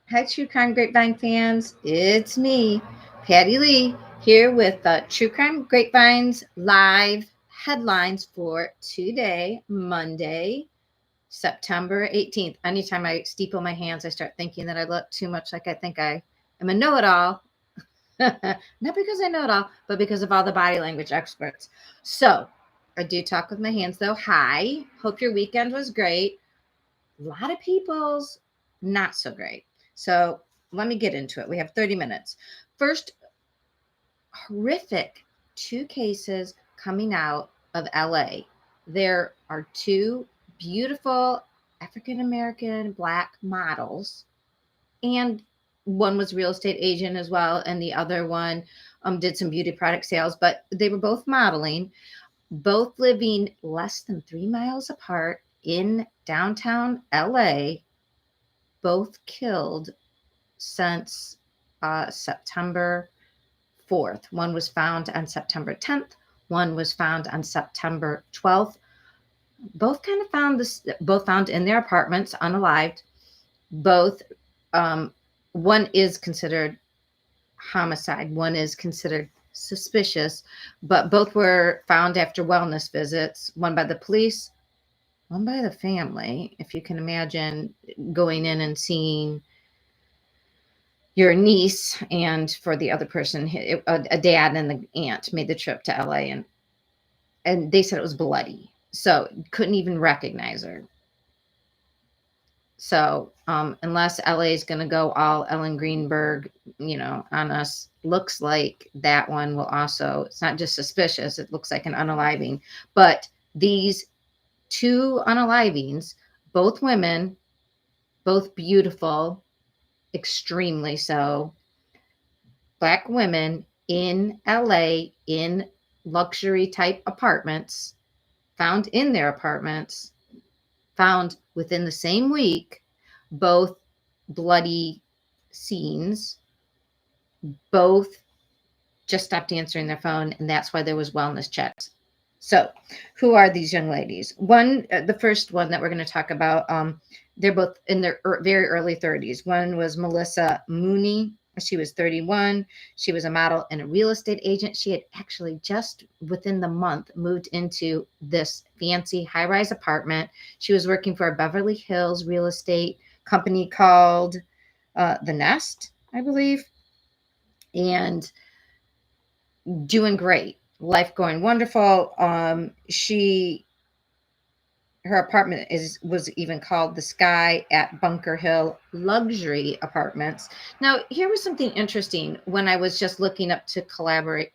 Hi, True Crime Grapevine fans. It's me, Patty Lee, here with True Crime Grapevine's live headlines for today, Monday, September 18th. Anytime I steeple my hands, I start thinking that I look too much like I think I am a know it all. Not because I know it all, but because of all the body language experts. So, I do talk with my hands though. Hi. Hope your weekend was great. A lot of people's not so great. So let me get into it. We have 30 minutes. First, horrific two cases coming out of LA. There are two beautiful African American Black models, and one was real estate agent as well, and the other one did some beauty product sales, but they were both modeling, both living less than 3 miles apart in downtown LA, both killed since September 4th. One was found on September 10th. One was found on September 12th. Both found in their apartments, unalived. Both, um, one is considered homicide. One is considered suspicious, but both were found after wellness visits. One by the police, one by the family. If you can imagine going in and seeing your niece, and for the other person, a dad and the aunt made the trip to LA, and they said it was bloody, so couldn't even recognize her. So unless LA is going to go all Ellen Greenberg, on us, looks like that one will also. It's not just suspicious; it looks like an unaliving. But these two unalivings, both women, both beautiful, extremely so, Black women in LA in luxury type apartments, found in their apartments, found within the same week, both bloody scenes, both just stopped answering their phone, and that's why there was wellness checks. So, who are these young ladies? The first one that we're going to talk about, they're both in their very early 30s. One was Melissa Mooney. She was 31. She was a model and a real estate agent. She had actually just within the month moved into this fancy high rise apartment. She was working for a Beverly Hills real estate company called The Nest, I believe, and doing great. Life going wonderful. Her apartment was even called the Sky at Bunker Hill Luxury Apartments. Now, here was something interesting when I was just looking up to corroborate.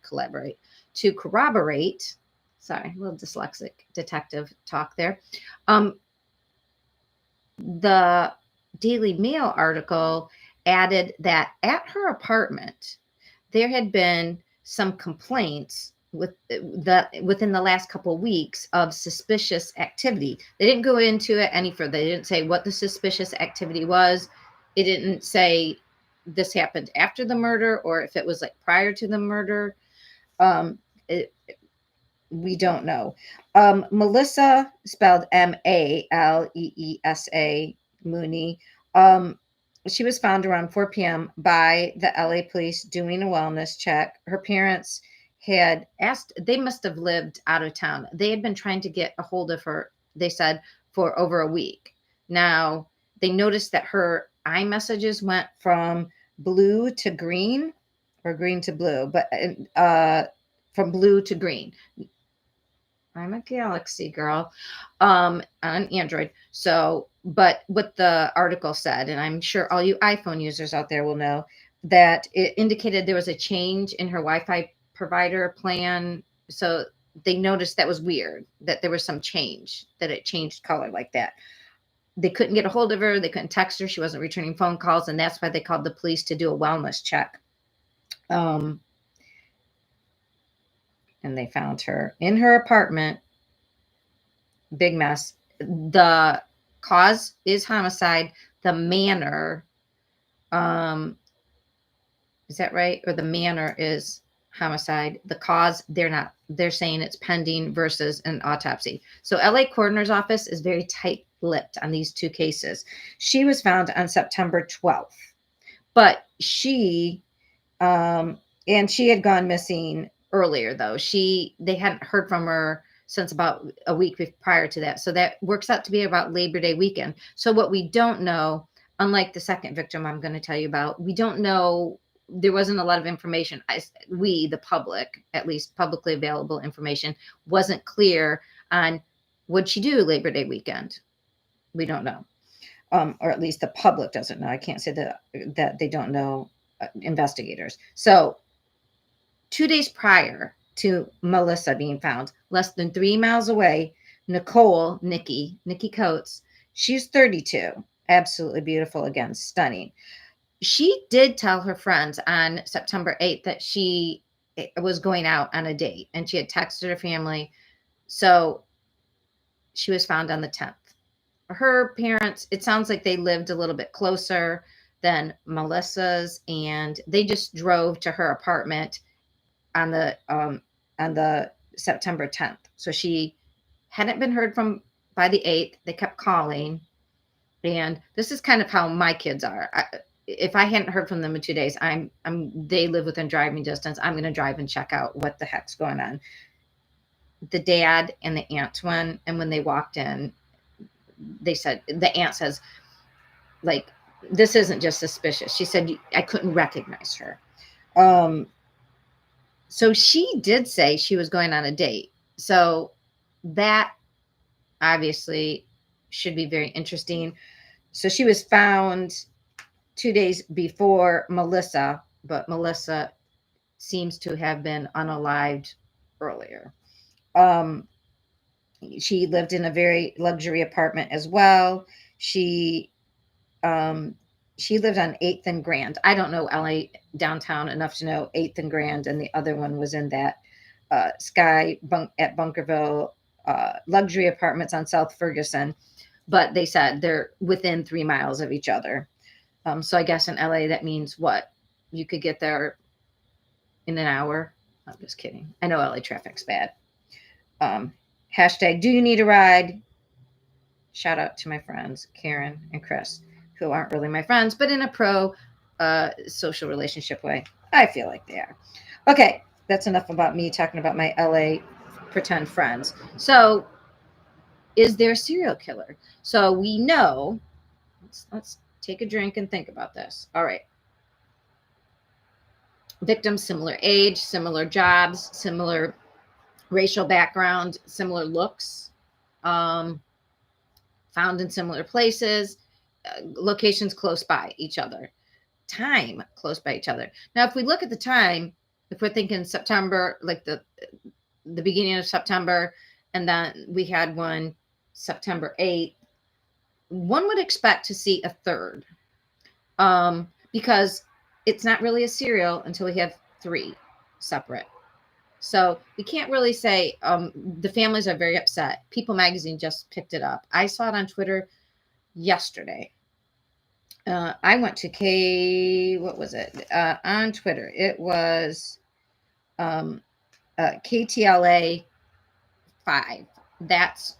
Sorry, a little dyslexic detective talk there. The Daily Mail article added that at her apartment, there had been some complaints within the last couple of weeks of suspicious activity. They didn't go into it any further. They didn't say what the suspicious activity was. It didn't say this happened after the murder or if it was like prior to the murder. Um, it, we don't know. Melissa, spelled Maleesa, Mooney. She was found around 4 p.m. by the LA police doing a wellness check. Her parents had asked, they must have lived out of town. They had been trying to get a hold of her, they said, for over a week. Now, they noticed that her iMessages went from blue to green, or green to blue, but from blue to green. I'm a Galaxy girl, on Android. So, but what the article said, and I'm sure all you iPhone users out there will know, that it indicated there was a change in her Wi-Fi provider plan. So they noticed that was weird, that there was some change, that it changed color like that. They couldn't get a hold of her. They couldn't text her. She wasn't returning phone calls. And that's why they called the police to do a wellness check. And they found her in her apartment. Big mess. The cause is homicide. The manner, is that right? Or the manner is homicide. The cause, they're saying it's pending versus an autopsy. So LA coroner's office is very tight-lipped on these two cases. She was found on September 12th. But and she had gone missing earlier though. They hadn't heard from her since about a week prior to that. So that works out to be about Labor Day weekend. So what we don't know, unlike the second victim I'm going to tell you about, we don't know. There wasn't a lot of information. The public, at least publicly available information, wasn't clear on what'd she do Labor Day weekend. We don't know. Or at least the public doesn't know. I can't say that they don't know, investigators. So 2 days prior to Melissa being found, less than 3 miles away, Nikki Coates, she's 32, absolutely beautiful, again, stunning. She did tell her friends on September 8th that she was going out on a date, and she had texted her family. So she was found on the 10th. Her parents, it sounds like they lived a little bit closer than Melissa's, and they just drove to her apartment on the September 10th. So she hadn't been heard from by the 8th. They kept calling, and this is kind of how my kids are. If I hadn't heard from them in 2 days, they live within driving distance. I'm going to drive and check out what the heck's going on. The dad and the aunt went, and when they walked in, they said, the aunt says, like, this isn't just suspicious. She said, I couldn't recognize her. So she did say she was going on a date. So that obviously should be very interesting. So she was found 2 days before Melissa, but Melissa seems to have been unalived earlier. She lived in a very luxury apartment as well. She lived on 8th and Grand. I don't know LA downtown enough to know 8th and Grand, and the other one was in that at Bunkerville, luxury apartments on South Ferguson. But they said they're within 3 miles of each other. So I guess in LA that means what? You could get there in an hour. I'm just kidding. I know LA traffic's bad. Hashtag, do you need a ride? Shout out to my friends, Karen and Chris, who aren't really my friends, but in a pro social relationship way. I feel like they are. Okay, that's enough about me talking about my LA pretend friends. So, is there a serial killer? So we know, let's take a drink and think about this. All right. Victims, similar age, similar jobs, similar racial background, similar looks, found in similar places, locations close by each other, time close by each other. Now, if we look at the time, if we're thinking September, like the beginning of September, and then we had one September 8th, one would expect to see a third, because it's not really a serial until we have 3 separate. So we can't really say, the families are very upset. People Magazine just picked it up. I saw it on Twitter yesterday. I went to what was it? On Twitter. It was KTLA 5. That's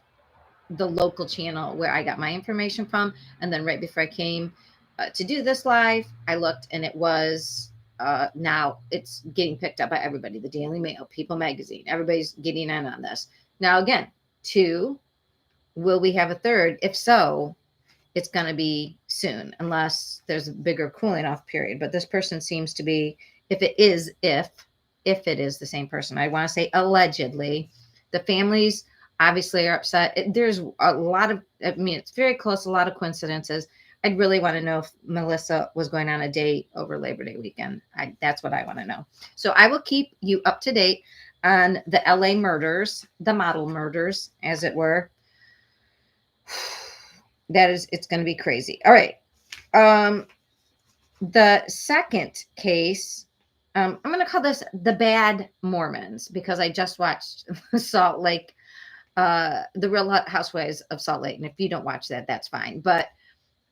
the local channel where I got my information from. And then right before I came to do this live, I looked, and it was now it's getting picked up by everybody. The Daily Mail, People Magazine, everybody's getting in on this. Now, again, 2, will we have a third? If so, it's going to be soon, unless there's a bigger cooling off period. But this person seems to be, if it is the same person, I want to say allegedly, the families obviously are upset. There's a lot of, it's very close, a lot of coincidences. I'd really want to know if Melissa was going on a date over Labor Day weekend. That's what I want to know. So I will keep you up to date on the LA murders, the model murders, as it were. It's going to be crazy. All right. The second case, I'm going to call this the Bad Mormons, because I just watched Salt Lake, the Real Housewives of Salt Lake. And if you don't watch that, that's fine. But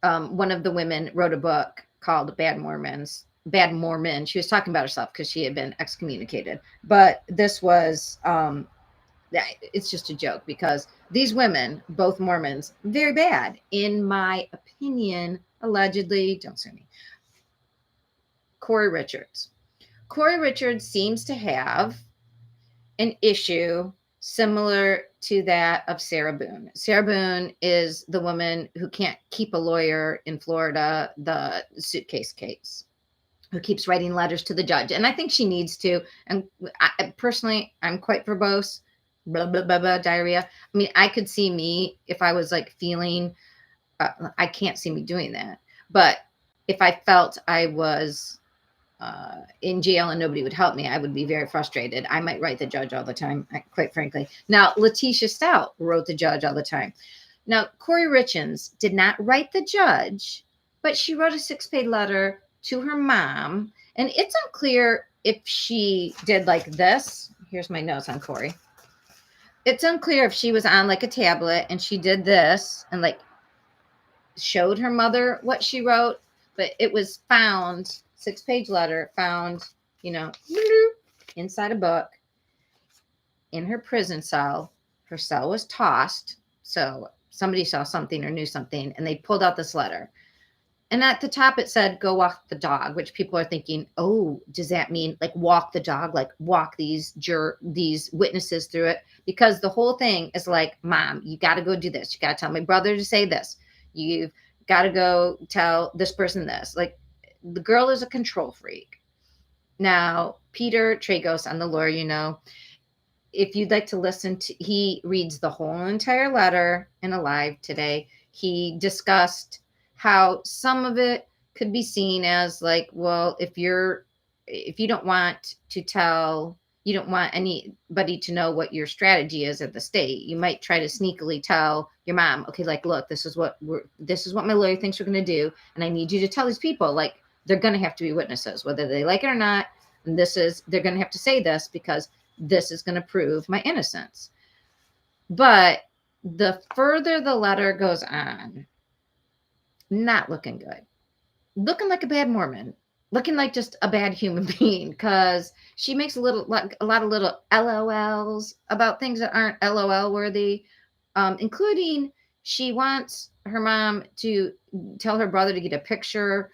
one of the women wrote a book called Bad Mormon. She was talking about herself because she had been excommunicated. But this was, it's just a joke, because these women, both Mormons, very bad, in my opinion, allegedly, don't sue me, Corey Richards. Corey Richards seems to have an issue similar to that of Sarah Boone. Sarah Boone is the woman who can't keep a lawyer in Florida, the suitcase case, who keeps writing letters to the judge. And I think she needs to. And personally, I'm quite verbose, blah, blah, blah, blah, diarrhea. I mean, I could see me if I was like feeling, I can't see me doing that. But if I felt I was in jail and nobody would help me, I would be very frustrated. I might write the judge all the time, quite frankly. Now, Letitia Stout wrote the judge all the time. Now, Corey Richards did not write the judge, but she wrote a 6-page letter to her mom. And it's unclear if she did like this. Here's my notes on Corey. It's unclear if she was on like a tablet and she did this and like showed her mother what she wrote, but it was found, 6-page letter found, inside a book in her prison cell. Her cell was tossed. So somebody saw something or knew something and they pulled out this letter. And at the top it said, go walk the dog, which people are thinking, oh, does that mean like walk the dog, like walk these witnesses through it? Because the whole thing is like, Mom, you got to go do this. You got to tell my brother to say this. You've got to go tell this person this. Like, the girl is a control freak. Now, Peter Tragos, on the lawyer, if you'd like to listen to, he reads the whole entire letter in a live today. He discussed how some of it could be seen as like, well, if you don't want anybody to know what your strategy is at the state, you might try to sneakily tell your mom, okay, like, look, this is what my lawyer thinks we're going to do. And I need you to tell these people, like, they're going to have to be witnesses, whether they like it or not. And they're going to have to say this because this is going to prove my innocence. But the further the letter goes on, not looking good, looking like a bad Mormon, looking like just a bad human being, because she makes a lot of little LOLs about things that aren't LOL worthy, including she wants her mom to tell her brother to get a picture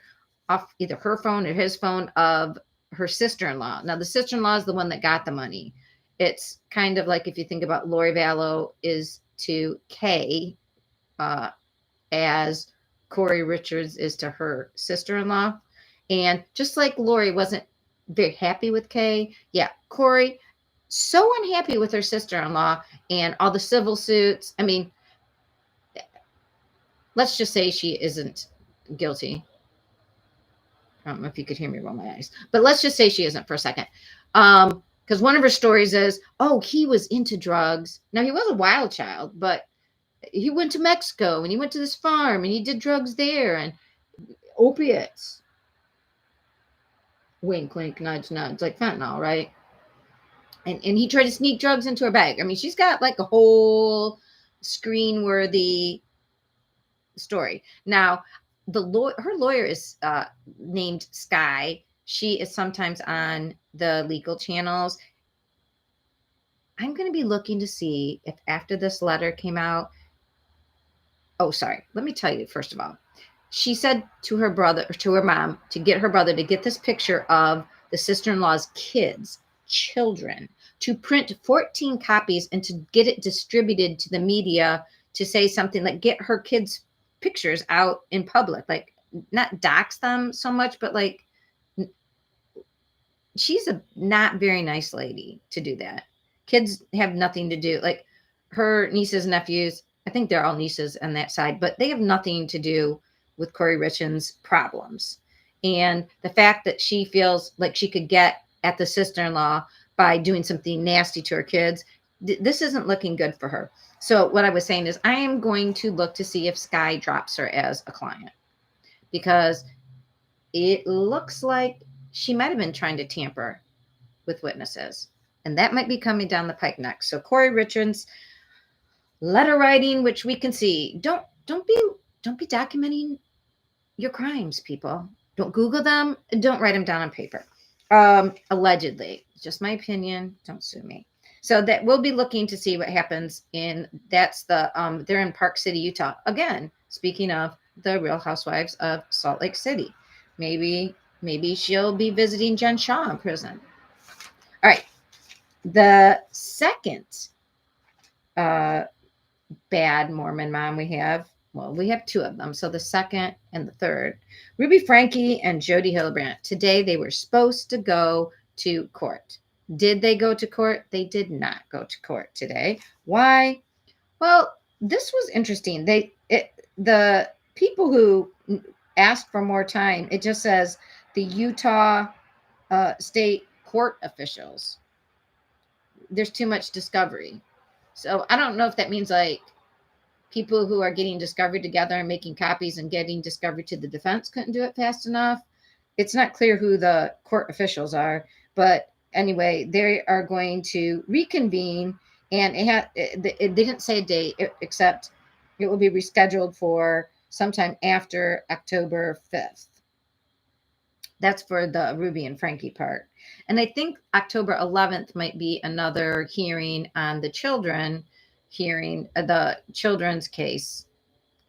off either her phone or his phone of her sister-in-law. Now, the sister-in-law is the one that got the money. It's kind of like if you think about Lori Vallow is to Kay, as Corey Richards is to her sister-in-law. And just like Lori wasn't very happy with Kay, Corey, so unhappy with her sister-in-law and all the civil suits. I mean, let's just say she isn't guilty. I don't know if you could hear me roll my eyes, but let's just say she isn't for a second. Because one of her stories is, oh, he was into drugs. Now, he was a wild child, but he went to Mexico and he went to this farm and he did drugs there and opiates. Wink, wink, nudge, nudge, like fentanyl, right? And he tried to sneak drugs into her bag. I mean, she's got like a whole screen-worthy story. Now, her lawyer is named Sky. She is sometimes on the legal channels. I'm going to be looking to see if after this letter came out. Oh, sorry. Let me tell you, first of all, she said to her mom, to get her brother to get this picture of the sister-in-law's children, to print 14 copies and to get it distributed to the media to say something like, get her kids' pictures out in public, like not dox them so much, but like, she's a not very nice lady to do that. Kids have nothing to do, like her nieces and nephews, I think they're all nieces on that side, but they have nothing to do with Corey Richards' problems. And the fact that she feels like she could get at the sister-in-law by doing something nasty to her kids, this isn't looking good for her. So what I was saying is I am going to look to see if Sky drops her as a client, because it looks like she might have been trying to tamper with witnesses. And that might be coming down the pike next. So Corey Richards, letter writing, which we can see. Don't be documenting your crimes, people. Don't Google them. Don't write them down on paper. Allegedly, just my opinion. Don't sue me. So that we'll be looking to see what happens they're in Park City, Utah. Again, speaking of the Real Housewives of Salt Lake City, maybe Maybe she'll be visiting Jen Shaw in prison. All right. The second uh, bad Mormon mom we have, well, we have two of them. So the second and the third, Ruby Franke and Jody Hildebrandt. Today they were supposed to go to court. Did they go to court? They did not go to court today. Why? Well, this was interesting. The people who asked for more time, it just says the Utah state court officials. There's too much discovery. So I don't know if that means like people who are getting discovery together and making copies and getting discovery to the defense couldn't do it fast enough. It's not clear who the court officials are, but anyway, they are going to reconvene, and it didn't say a date except it will be rescheduled for sometime after October 5th. That's for the Ruby and Frankie part. And I think October 11th might be another hearing on the children's case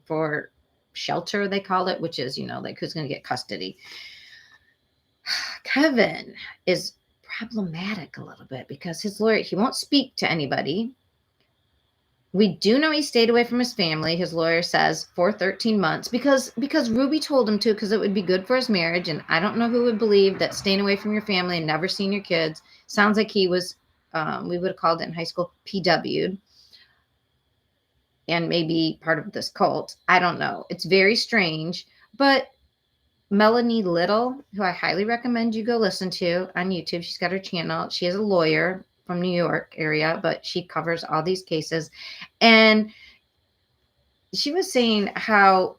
for shelter, they call it, which is, like who's going to get custody. Kevin is problematic a little bit because his lawyer, he won't speak to anybody. We do know he stayed away from his family. His lawyer says for 13 months because Ruby told him to, because it would be good for his marriage. And I don't know who would believe that staying away from your family and never seeing your kids. Sounds like he was, we would have called it in high school, PW'd. And maybe part of this cult. I don't know. It's very strange. But Melanie Little, who I highly recommend you go listen to on YouTube. She's got her channel. She is a lawyer from New York area, but she covers all these cases. And she was saying how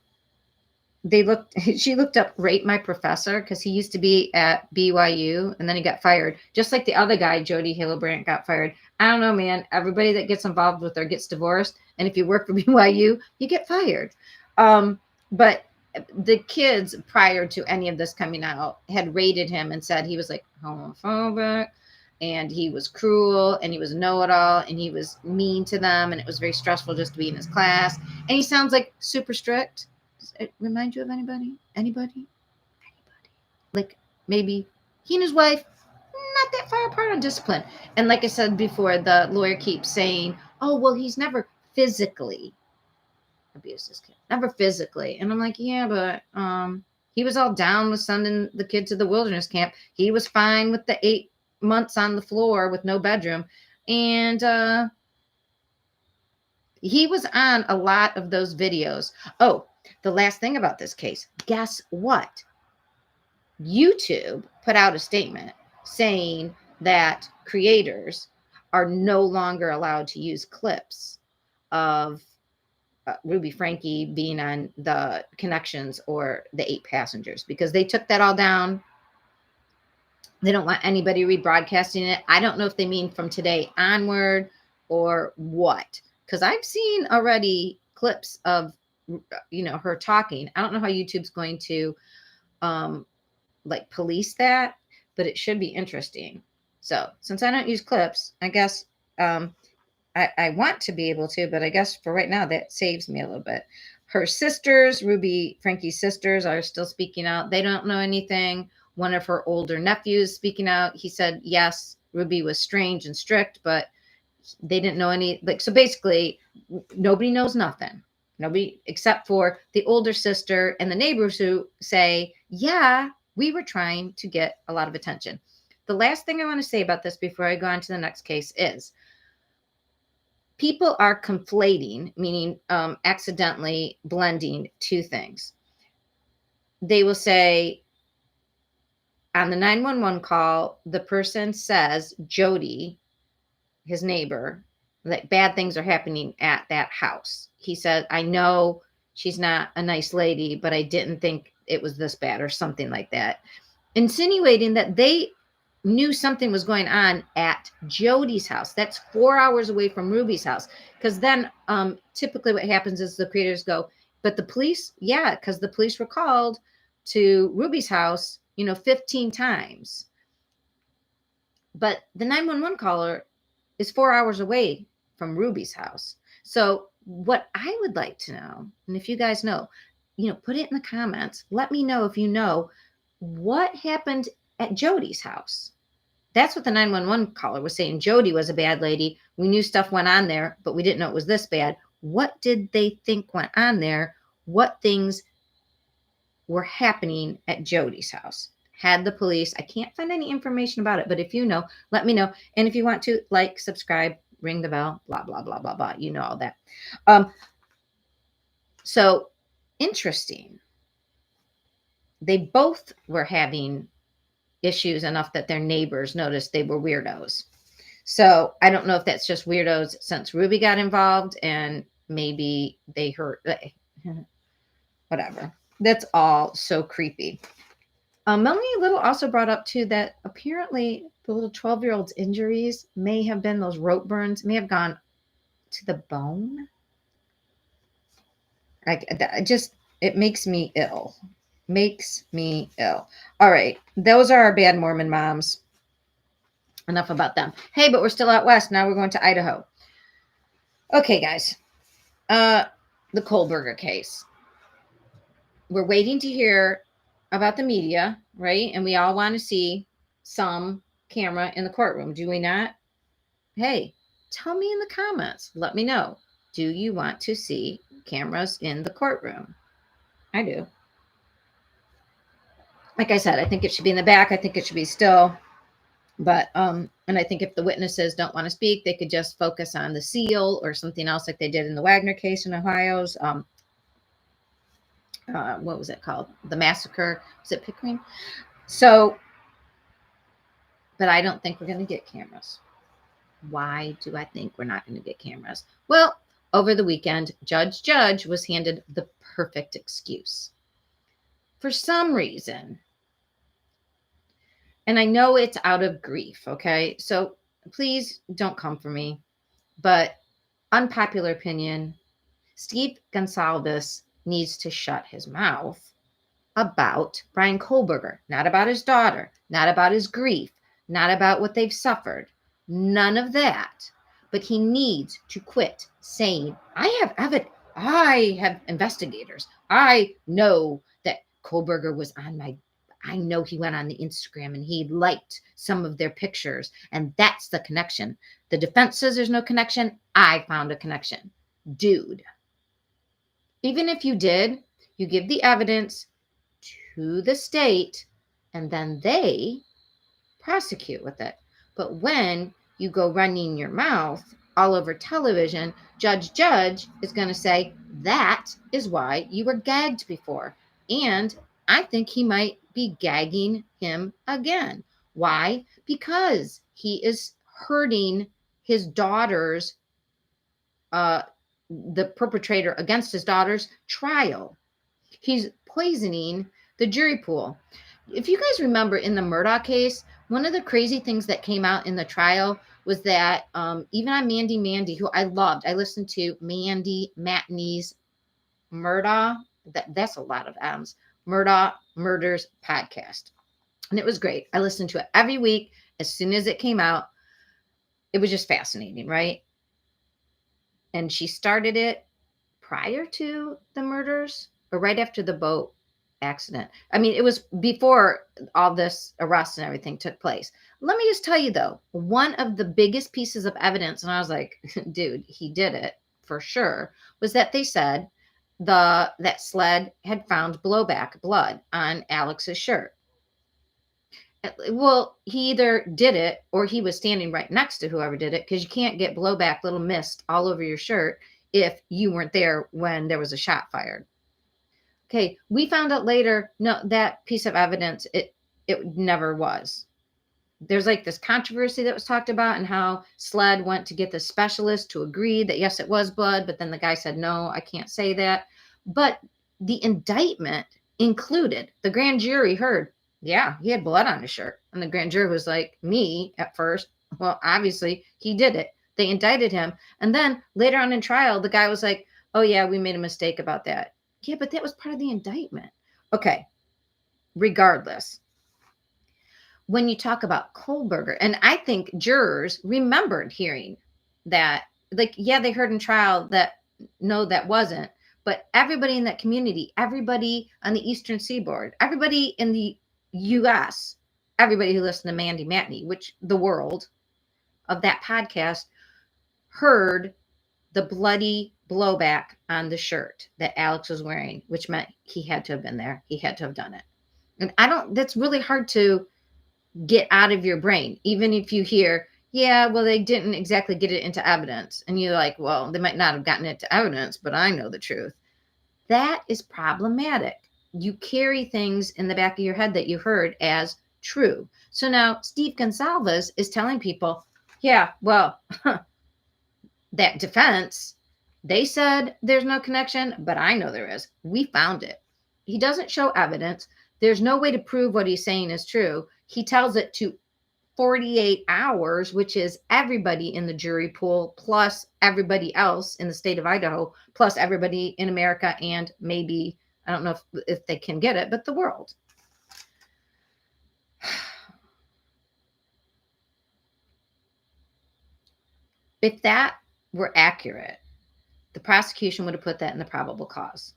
she looked up Rate My Professor because he used to be at BYU and then he got fired. Just like the other guy, Jody Hildebrandt, got fired. I don't know, man. Everybody that gets involved with her gets divorced. And if you work for BYU, you get fired. But the kids, prior to any of this coming out, had rated him and said he was like homophobic and he was cruel and he was know-it-all and he was mean to them and it was very stressful just to be in his class. And he sounds like super strict. Does it remind you of anybody? Anybody? Like maybe he and his wife, not that far apart on discipline. And like I said before, the lawyer keeps saying, oh, well, he's never physically abused his kid. Never physically. And I'm like, yeah, but he was all down with sending the kid to the wilderness camp. He was fine with the 8 months on the floor with no bedroom. And he was on a lot of those videos. Oh, the last thing about this case, guess what? YouTube put out a statement saying that creators are no longer allowed to use clips of Ruby Franke being on the connections or the 8 passengers because they took that all down. They don't want anybody rebroadcasting it. I don't know if they mean from today onward or what, because I've seen already clips of, her talking. I don't know how YouTube's going to like police that, but it should be interesting. So since I don't use clips, I guess I want to be able to, but I guess for right now that saves me a little bit. Her sisters, Ruby Franke's sisters, are still speaking out. They don't know anything. One of her older nephews speaking out. He said, yes, Ruby was strange and strict, but they didn't know any, like, so basically nobody knows nothing. Nobody except for the older sister and the neighbors who say, yeah, we were trying to get a lot of attention. The last thing I want to say about this before I go on to the next case is people are conflating, meaning accidentally blending two things. They will say on the 911 call, the person says, Jody, his neighbor, that bad things are happening at that house. He said, I know she's not a nice lady, but I didn't think it was this bad or something like that. Insinuating that they knew something was going on at Jody's house. That's 4 hours away from Ruby's house. Because then typically what happens is the creators go, but the police, yeah, because the police were called to Ruby's house, 15 times. But the 911 caller is 4 hours away from Ruby's house. So what I would like to know, and if you guys know, put it in the comments. Let me know if you know what happened at Jody's house? That's what the 911 caller was saying. Jody was a bad lady. We knew stuff went on there, but we didn't know it was this bad. What did they think went on there? What things were happening at Jody's house? Had the police, I can't find any information about it, but if you know, let me know. And if you want to, like, subscribe, ring the bell, blah, blah, blah, blah, blah. You know all that. So interesting. They both were having issues enough that their neighbors noticed they were weirdos. So I don't know if that's just weirdos since Ruby got involved and maybe they hurt, whatever. That's all so creepy. Melanie Little also brought up too that apparently the little 12-year-old's injuries may have been those rope burns, may have gone to the bone. It makes me ill. Makes me ill. All right. Those are our bad Mormon moms. Enough about them. Hey, but we're still out west. Now we're going to Idaho. Okay, guys. The Kohlberger case. We're waiting to hear about the media, right? And we all want to see some camera in the courtroom. Do we not? Hey, tell me in the comments. Let me know. Do you want to see cameras in the courtroom? I do. Like I said, I think it should be in the back. I think it should be still. But, and I think if the witnesses don't want to speak, they could just focus on the seal or something else like they did in the Wagner case in Ohio's, what was it called? The massacre. Was it Pickering? So, but I don't think we're going to get cameras. Why do I think we're not going to get cameras? Well, over the weekend, Judge was handed the perfect excuse. For some reason, and I know it's out of grief, okay? So please don't come for me. But unpopular opinion, Steve Gonsalves needs to shut his mouth about Brian Kohlberger, not about his daughter, not about his grief, not about what they've suffered. None of that. But he needs to quit saying, I have evidence. I have investigators. I know that Kohlberger was I know he went on the Instagram and he liked some of their pictures. And that's the connection. The defense says there's no connection. I found a connection. Dude. Even if you did, you give the evidence to the state and then they prosecute with it. But when you go running your mouth all over television, Judge is going to say, that is why you were gagged before. And I think he might be gagging him again. Why? Because he is hurting his daughter's, the perpetrator against his daughter's trial. He's poisoning the jury pool. If you guys remember in the Murdaugh case, one of the crazy things that came out in the trial was that even on Mandy, who I loved, I listened to Mandy Matney's Murdaugh, that's a lot of M's, Murdaugh Murders podcast. And it was great. I listened to it every week as soon as it came out. It was just fascinating, right? And she started it prior to the murders or right after the boat accident. I mean, it was before all this arrest and everything took place. Let me just tell you though, one of the biggest pieces of evidence, and I was like, dude, he did it for sure, was that they said that sled had found blowback blood on Alex's shirt. Well, he either did it or he was standing right next to whoever did it, because you can't get blowback, little mist all over your shirt if you weren't there when there was a shot fired. Okay, we found out later, no, that piece of evidence, it never was. There's like this controversy that was talked about and how SLED went to get the specialist to agree that yes, it was blood, but then the guy said, no, I can't say that. But the indictment included, the grand jury heard, yeah, he had blood on his shirt. And the grand jury was like, me at first. Well, obviously he did it. They indicted him. And then later on in trial, the guy was like, oh yeah, we made a mistake about that. Yeah, but that was part of the indictment. Okay. Regardless, when you talk about Kohlberger, and I think jurors remembered hearing that, like, yeah, they heard in trial that, no, that wasn't. But everybody in that community, everybody on the Eastern Seaboard, everybody in the US, everybody who listened to Mandy Matney, which the world of that podcast heard the bloody blowback on the shirt that Alex was wearing, which meant he had to have been there. He had to have done it. And that's really hard to get out of your brain. Even if you hear, yeah, well, they didn't exactly get it into evidence. And you're like, well, they might not have gotten it to evidence, but I know the truth. That is problematic. You carry things in the back of your head that you heard as true. So now Steve Gonsalves is telling people, yeah, well, that defense, they said there's no connection, but I know there is. We found it. He doesn't show evidence. There's no way to prove what he's saying is true. He tells it to 48 hours, which is everybody in the jury pool, plus everybody else in the state of Idaho, plus everybody in America, and maybe, I don't know if they can get it, but the world. If that were accurate, the prosecution would have put that in the probable cause.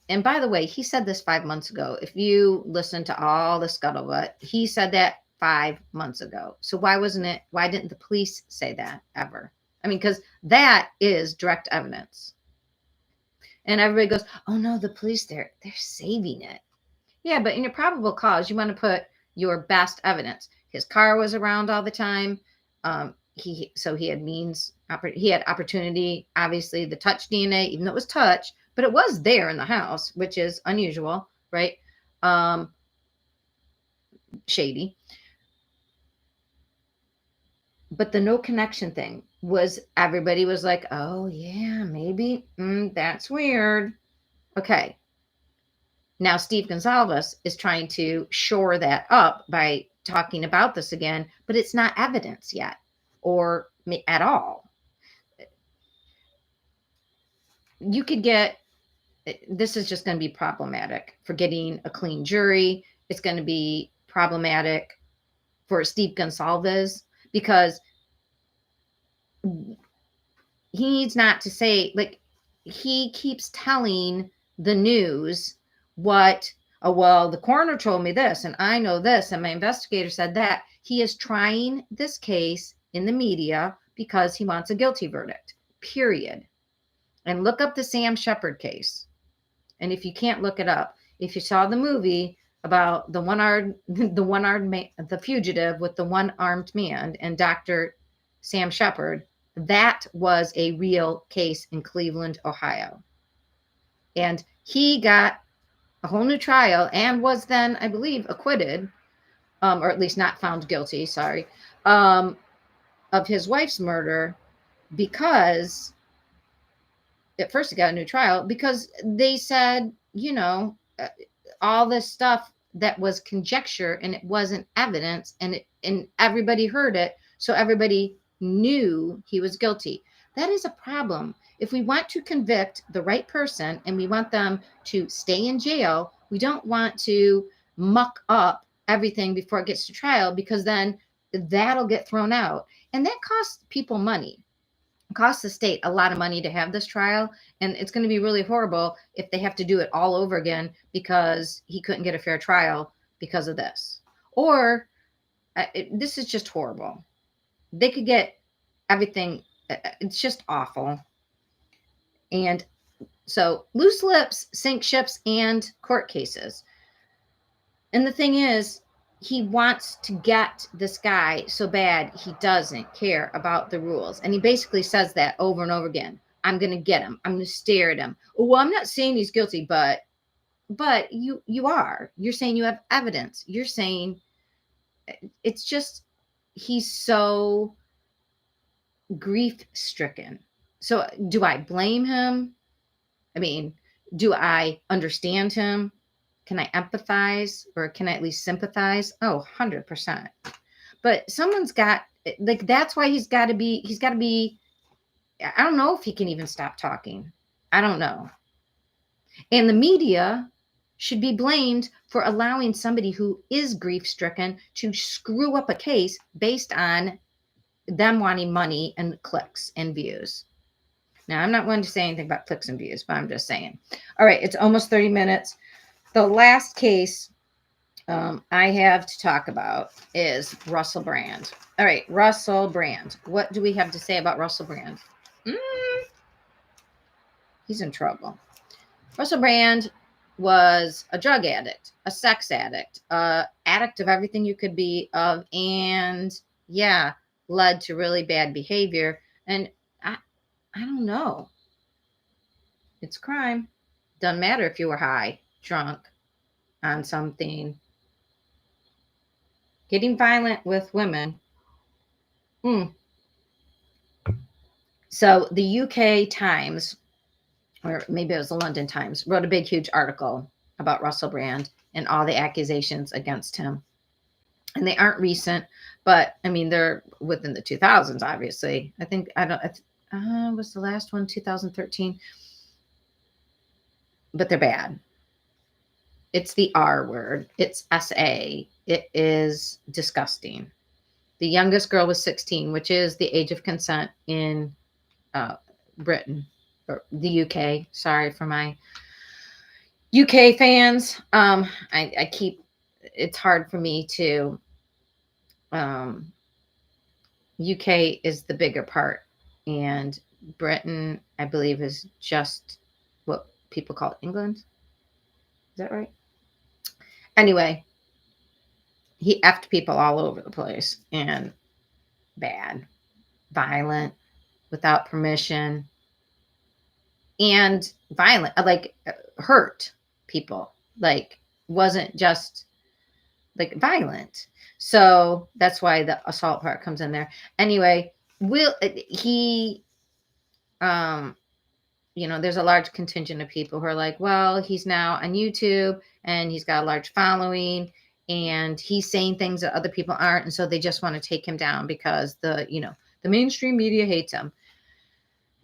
And by the way, he said this 5 months ago. If you listen to all the scuttlebutt, he said that 5 months ago. So why didn't the police say that ever? I mean, because that is direct evidence. And everybody goes, oh no, the police, they're saving it. Yeah, but in your probable cause, you want to put your best evidence. His car was around all the time. He had opportunity. Obviously, the touch DNA, even though it was touch, but it was there in the house, which is unusual, right? Shady. But the no connection thing was, everybody was like, oh yeah, maybe that's weird. Okay. Now Steve Gonsalves is trying to shore that up by talking about this again, but it's not evidence yet, or at all. You could get, this is just going to be problematic for getting a clean jury. It's going to be problematic for Steve Gonsalves, because he needs not to say, like, he keeps telling the news what, oh, well, the coroner told me this, and I know this, and my investigator said that. He is trying this case in the media because he wants a guilty verdict, period. And look up the Sam Shepard case. And if you can't look it up, if you saw the movie about the fugitive with the one-armed man and Dr. Sam Shepard, that was a real case in Cleveland, Ohio. And he got a whole new trial and was then, I believe, acquitted, or at least not found guilty, of his wife's murder, because at first he got a new trial because they said, all this stuff that was conjecture and it wasn't evidence, and everybody heard it, so everybody knew he was guilty. That is a problem. If we want to convict the right person and we want them to stay in jail, we don't want to muck up everything before it gets to trial, because then that'll get thrown out. And that costs people money. It costs the state a lot of money to have this trial. And it's going to be really horrible if they have to do it all over again because he couldn't get a fair trial because of this. Or this is just horrible. They could get everything. It's just awful. And so loose lips sink ships and court cases. And the thing is, he wants to get this guy so bad he doesn't care about the rules. And he basically says that over and over again. I'm going to get him. I'm going to stare at him. Well, I'm not saying he's guilty, but you are. You're saying you have evidence. You're saying it's just, he's so grief-stricken. So do I blame him? I mean, do I understand him? Can I empathize, or can I at least sympathize? Oh, 100%. But someone's got, like, that's why he's got to be, I don't know if he can even stop talking. I don't know. And the media should be blamed for allowing somebody who is grief-stricken to screw up a case based on them wanting money and clicks and views. Now, I'm not one to say anything about clicks and views, but I'm just saying. All right, it's almost 30 minutes. The last case I have to talk about is Russell Brand. All right, Russell Brand. What do we have to say about Russell Brand? Mm, he's in trouble. Russell Brand was a drug addict, a sex addict, addict of everything you could be of, and yeah, led to really bad behavior. And I don't know. It's crime. Doesn't matter if you were high, drunk, on something. Getting violent with women. Mm. So the UK Times, or maybe it was the London Times, wrote a big, huge article about Russell Brand and all the accusations against him. And they aren't recent, but I mean, they're within the 2000s, obviously. I think, I don't, was the last one 2013? But they're bad. It's the R word, it's SA. It is disgusting. The youngest girl was 16, which is the age of consent in Britain or the UK. Sorry for my UK fans. I keep, it's hard for me to, UK is the bigger part, and Britain, I believe, is just what people call England. Is that right? Anyway, he effed people all over the place and bad, violent, without permission, and violent, like hurt people, like wasn't just like violent. So that's why the assault part comes in there. Anyway, will he there's a large contingent of people who are like, well, he's now on YouTube and he's got a large following and he's saying things that other people aren't, and so they just want to take him down because the mainstream media hates him.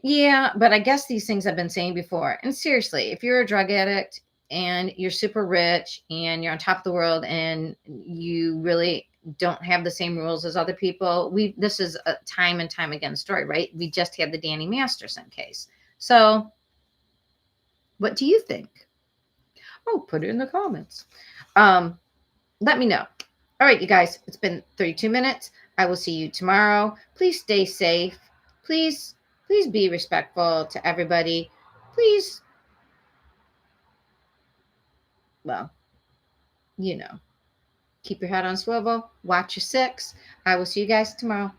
Yeah, but I guess these things I've been saying before. And seriously, if you're a drug addict and you're super rich and you're on top of the world and you really don't have the same rules as other people, this is a time and time again story, right? We just had the Danny Masterson case. So what do you think? Oh, put it in the comments. Let me know. All right, you guys, it's been 32 minutes. I will see you tomorrow. Please stay safe. Please be respectful to everybody. Please, well, keep your head on swivel. Watch your six. I will see you guys tomorrow.